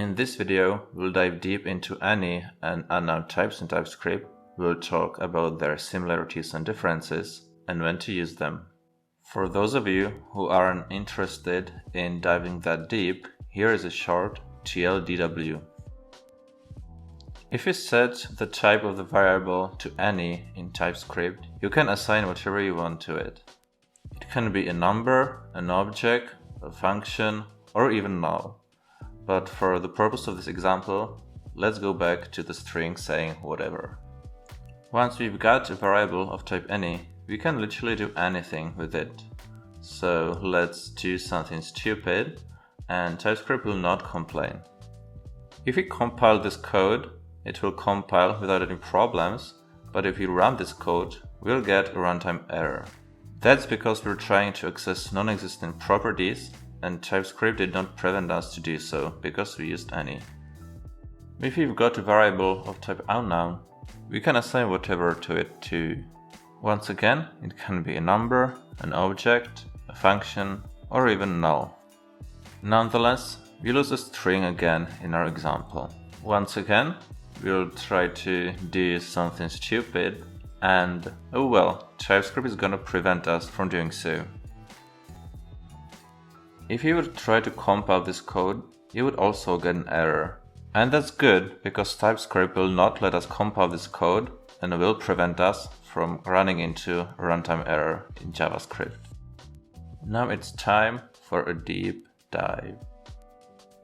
In this video, we'll dive deep into any and unknown types in TypeScript. We'll talk about their similarities and differences and when to use them. For those of you who aren't interested in diving that deep, here is a short TLDW. If you set the type of the variable to any in TypeScript, you can assign whatever you want to it. It can be a number, an object, a function, or even null. But for the purpose of this example, let's go back to the string saying whatever. Once we've got a variable of type any, we can literally do anything with it. So let's do something stupid and TypeScript will not complain. If we compile this code, it will compile without any problems, but if we run this code, we'll get a runtime error. That's because we're trying to access non-existent properties and TypeScript did not prevent us to do so because we used any. If we've got a variable of type unknown, we can assign whatever to it too. Once again, it can be a number, an object, a function, or even null. Nonetheless, we lose a string again in our example. Once again, we'll try to do something stupid and, oh well, TypeScript is gonna prevent us from doing so. If you would try to compile this code, you would also get an error. And that's good because TypeScript will not let us compile this code and will prevent us from running into a runtime error in JavaScript. Now it's time for a deep dive.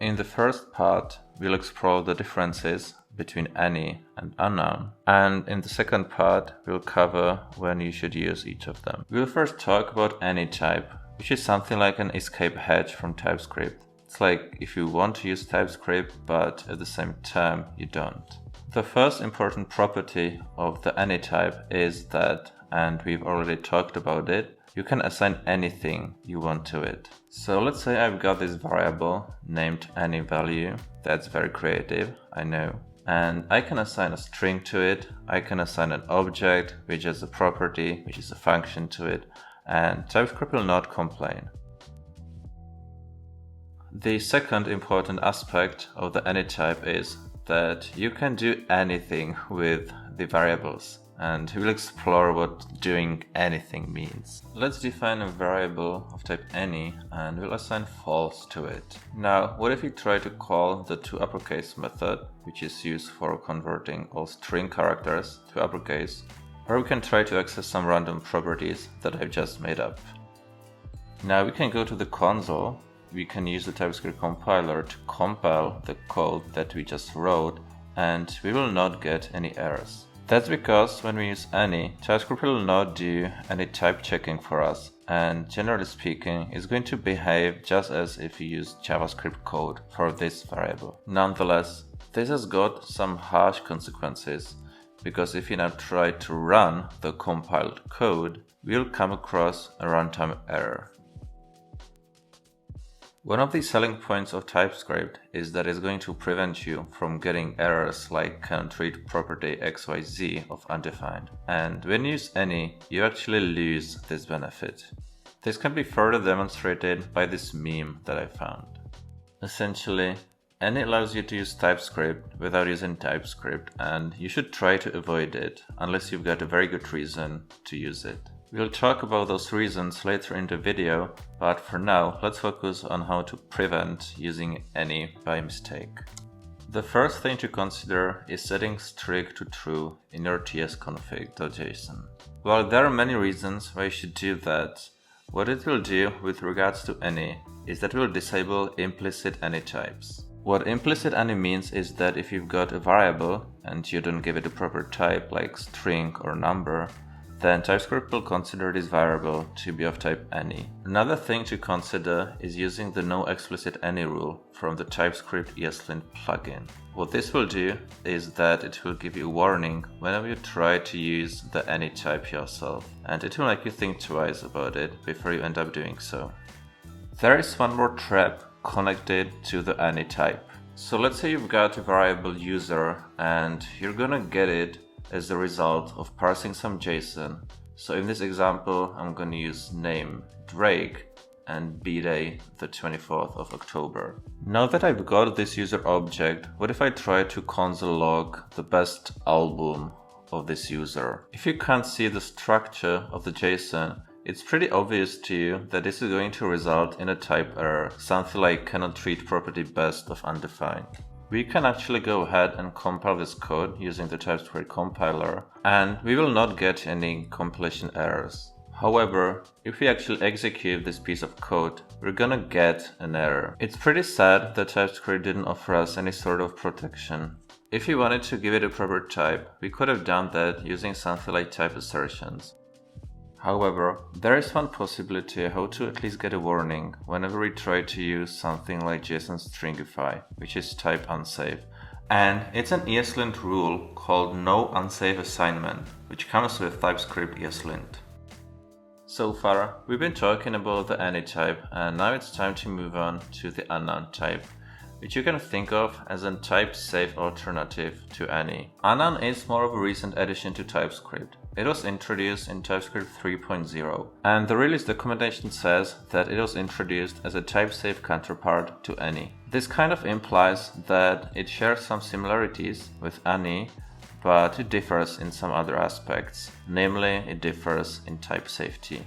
In the first part, we'll explore the differences between any and unknown, and in the second part, we'll cover when you should use each of them. We'll first talk about any type, which is something like an escape hatch from TypeScript. It's like if you want to use TypeScript, but at the same time you don't. The first important property of the any type is that, and we've already talked about it, you can assign anything you want to it. So let's say I've got this variable named any value. That's very creative, I know. And I can assign a string to it, I can assign an object, which is a property, which is a function to it, and TypeScript will not complain. The second important aspect of the any type is that you can do anything with the variables, and we'll explore what doing anything means. Let's define a variable of type any and we'll assign false to it. Now, what if we try to call the toUpperCase method, which is used for converting all string characters to uppercase, or we can try to access some random properties that I've just made up. Now we can go to the console, we can use the TypeScript compiler to compile the code that we just wrote, and we will not get any errors. That's because when we use any, TypeScript will not do any type checking for us, and generally speaking, it's going to behave just as if you use JavaScript code for this variable. Nonetheless, this has got some harsh consequences, because if you now try to run the compiled code, we'll come across a runtime error. One of the selling points of TypeScript is that it's going to prevent you from getting errors like can treat property XYZ of undefined. And when you use any, you actually lose this benefit. This can be further demonstrated by this meme that I found. Essentially, any allows you to use TypeScript without using TypeScript, and you should try to avoid it unless you've got a very good reason to use it. We'll talk about those reasons later in the video, but for now, let's focus on how to prevent using any by mistake. The first thing to consider is setting strict to true in your tsconfig.json. While there are many reasons why you should do that, what it will do with regards to any is that it will disable implicit any types. What implicit any means is that if you've got a variable and you don't give it a proper type like string or number, then TypeScript will consider this variable to be of type any. Another thing to consider is using the no explicit any rule from the TypeScript ESLint plugin. What this will do is that it will give you a warning whenever you try to use the any type yourself, and it will make you think twice about it before you end up doing so. There is one more trap connected to the any type. So let's say you've got a variable user and you're gonna get it as a result of parsing some JSON. So in this example, I'm going to use name Drake, and B-Day the 24th of October. Now that I've got this user object, what if I try to console log the best album of this user? If you can't see the structure of the JSON, it's pretty obvious to you that this is going to result in a type error, something like cannot treat property best of undefined. We can actually go ahead and compile this code using the TypeScript compiler, and we will not get any compilation errors. However, if we actually execute this piece of code, we're gonna get an error. It's pretty sad that TypeScript didn't offer us any sort of protection. If we wanted to give it a proper type, we could have done that using something like type assertions. However, there is one possibility how to at least get a warning whenever we try to use something like JSON stringify, which is type unsafe. And it's an ESLint rule called no unsafe assignment, which comes with TypeScript ESLint. So far, we've been talking about the any type, and now it's time to move on to the unknown type, which you can think of as a type-safe alternative to any. Unknown is more of a recent addition to TypeScript. It was introduced in TypeScript 3.0, and the release documentation says that it was introduced as a type-safe counterpart to any. This kind of implies that it shares some similarities with any, but it differs in some other aspects, namely it differs in type safety.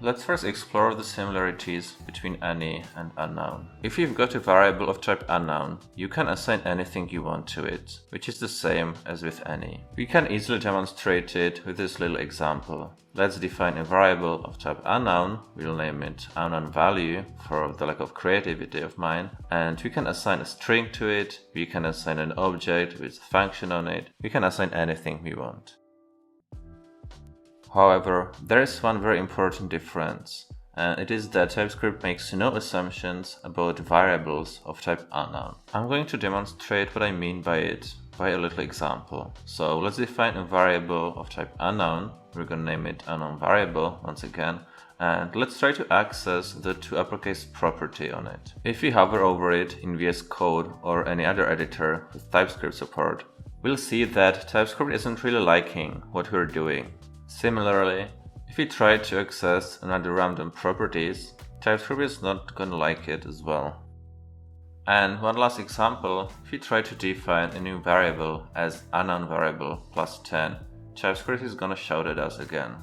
Let's first explore the similarities between any and unknown. If you've got a variable of type unknown, you can assign anything you want to it, which is the same as with any. We can easily demonstrate it with this little example. Let's define a variable of type unknown, we'll name it unknown value for the lack of creativity of mine, and we can assign a string to it, we can assign an object with a function on it, we can assign anything we want. However, there is one very important difference, and it is that TypeScript makes no assumptions about variables of type unknown. I'm going to demonstrate what I mean by it by a little example. So let's define a variable of type unknown. We're going to name it unknown variable once again, and let's try to access the toUpperCase property on it. If we hover over it in VS Code or any other editor with TypeScript support, we'll see that TypeScript isn't really liking what we're doing. Similarly, if we try to access another random properties, TypeScript is not gonna like it as well. And one last example, if we try to define a new variable as unknown variable plus 10, TypeScript is gonna shout at us again.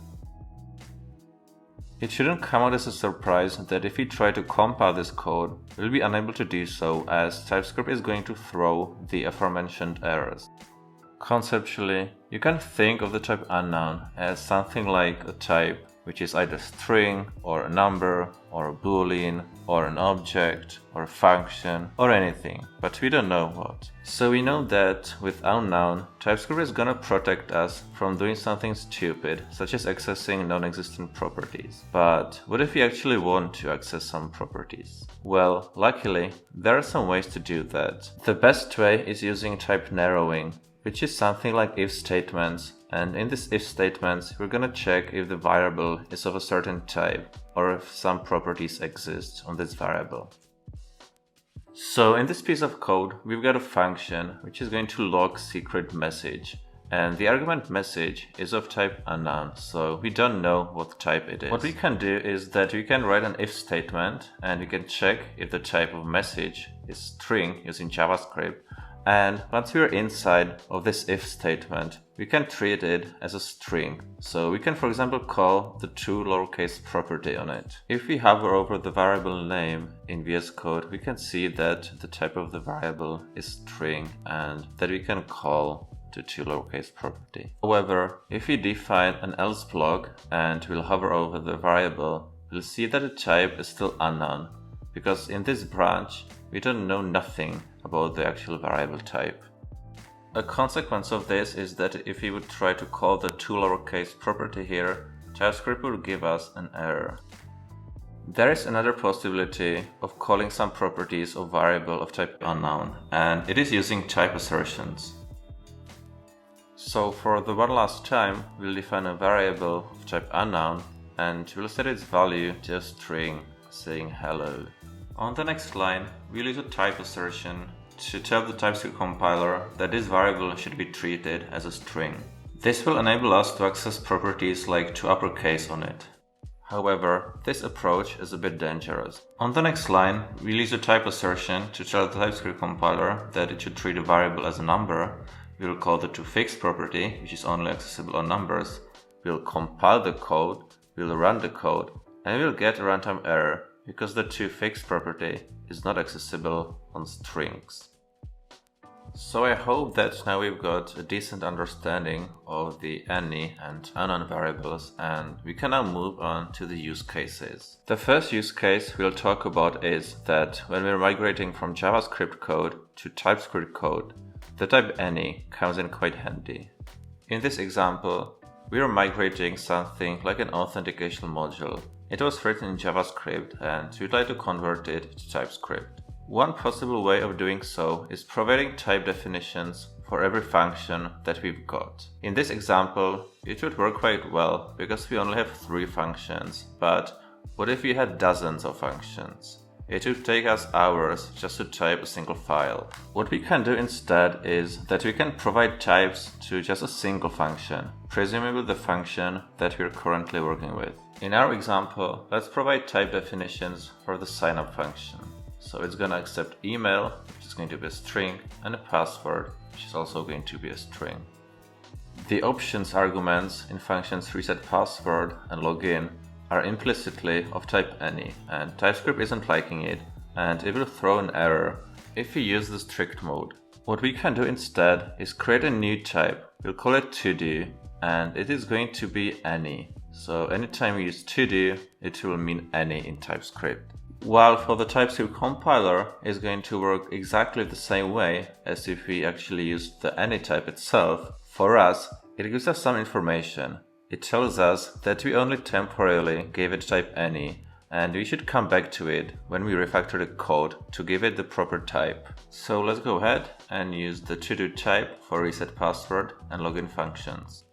It shouldn't come out as a surprise that if we try to compile this code, we'll be unable to do so as TypeScript is going to throw the aforementioned errors. Conceptually, you can think of the type unknown as something like a type which is either string or a number or a boolean or an object or a function or anything, but we don't know what. So we know that with unknown, TypeScript is gonna protect us from doing something stupid, such as accessing non-existent properties. But what if we actually want to access some properties? Well, luckily, there are some ways to do that. The best way is using type narrowing, which is something like if statements, and in this if statements we're gonna check if the variable is of a certain type or if some properties exist on this variable. So in this piece of code we've got a function which is going to log secret message, and the argument message is of type unknown, so we don't know what type it is. What we can do is that we can write an if statement and we can check if the type of message is string using JavaScript. And once we are inside of this if statement, we can treat it as a string. So we can, for example, call the toLowerCase property on it. If we hover over the variable name in VS Code, we can see that the type of the variable is string and that we can call the toLowerCase property. However, if we define an else block and we'll hover over the variable, we'll see that the type is still unknown, because in this branch, we don't know nothing about the actual variable type. A consequence of this is that if we would try to call the toLowerCase property here, TypeScript will give us an error. There is another possibility of calling some properties of variable of type unknown, and it is using type assertions. So for the one last time, we'll define a variable of type unknown and we'll set its value to a string saying hello. On the next line, we'll use a type assertion to tell the TypeScript compiler that this variable should be treated as a string. This will enable us to access properties like toUpperCase on it. However, this approach is a bit dangerous. On the next line, we'll use a type assertion to tell the TypeScript compiler that it should treat a variable as a number. We'll call the toFixed property, which is only accessible on numbers. We'll compile the code, we'll run the code, and we'll get a runtime error because the toFixed property is not accessible on strings. So I hope that now we've got a decent understanding of the any and unknown variables, and we can now move on to the use cases. The first use case we'll talk about is that when we're migrating from JavaScript code to TypeScript code, the type any comes in quite handy. In this example, we are migrating something like an authentication module. It was written in JavaScript and we'd like to convert it to TypeScript. One possible way of doing so is providing type definitions for every function that we've got. In this example, it would work quite well because we only have 3 functions, but what if we had dozens of functions? It would take us hours just to type a single file. What we can do instead is that we can provide types to just a single function, presumably the function that we're currently working with. In our example, let's provide type definitions for the signup function. So it's going to accept email, which is going to be a string, and a password, which is also going to be a string. The options arguments in functions resetPassword and login are implicitly of type any, and TypeScript isn't liking it, and it will throw an error if we use the strict mode. What we can do instead is create a new type. We'll call it todo, and it is going to be any. So anytime we use todo, it will mean any in TypeScript. While for the TypeScript compiler is going to work exactly the same way as if we actually used the any type itself, for us, it gives us some information. It tells us that we only temporarily gave it type any, and we should come back to it when we refactor the code to give it the proper type. So let's go ahead and use the todo type for resetPassword and login functions.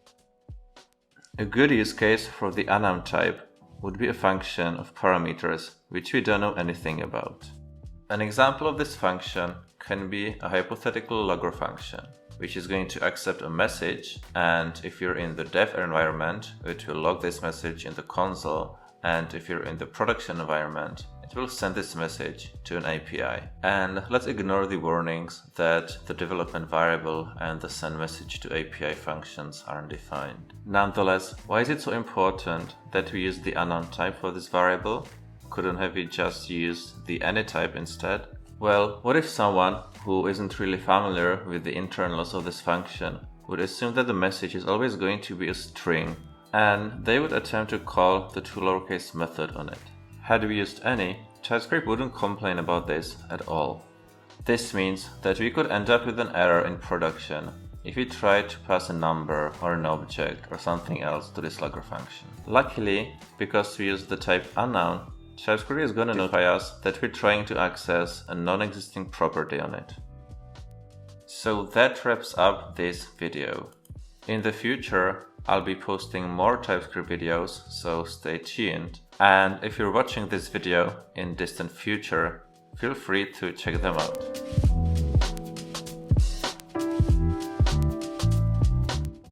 A good use case for the unknown type would be a function of parameters which we don't know anything about. An example of this function can be a hypothetical logger function, which is going to accept a message, and if you're in the dev environment, it will log this message in the console, and if you're in the production environment, it will send this message to an API. And let's ignore the warnings that the development variable and the send message to API functions aren't defined. Nonetheless, why is it so important that we use the unknown type for this variable? Couldn't have we just used the any type instead? Well, what if someone who isn't really familiar with the internals of this function would assume that the message is always going to be a string, and they would attempt to call the toLowerCase method on it? Had we used any, TypeScript wouldn't complain about this at all. This means that we could end up with an error in production if we tried to pass a number or an object or something else to this logger function. Luckily, because we use the type unknown, TypeScript is going to notify us that we're trying to access a non-existing property on it. So that wraps up this video. In the future, I'll be posting more TypeScript videos, so stay tuned. And if you're watching this video in distant future, feel free to check them out.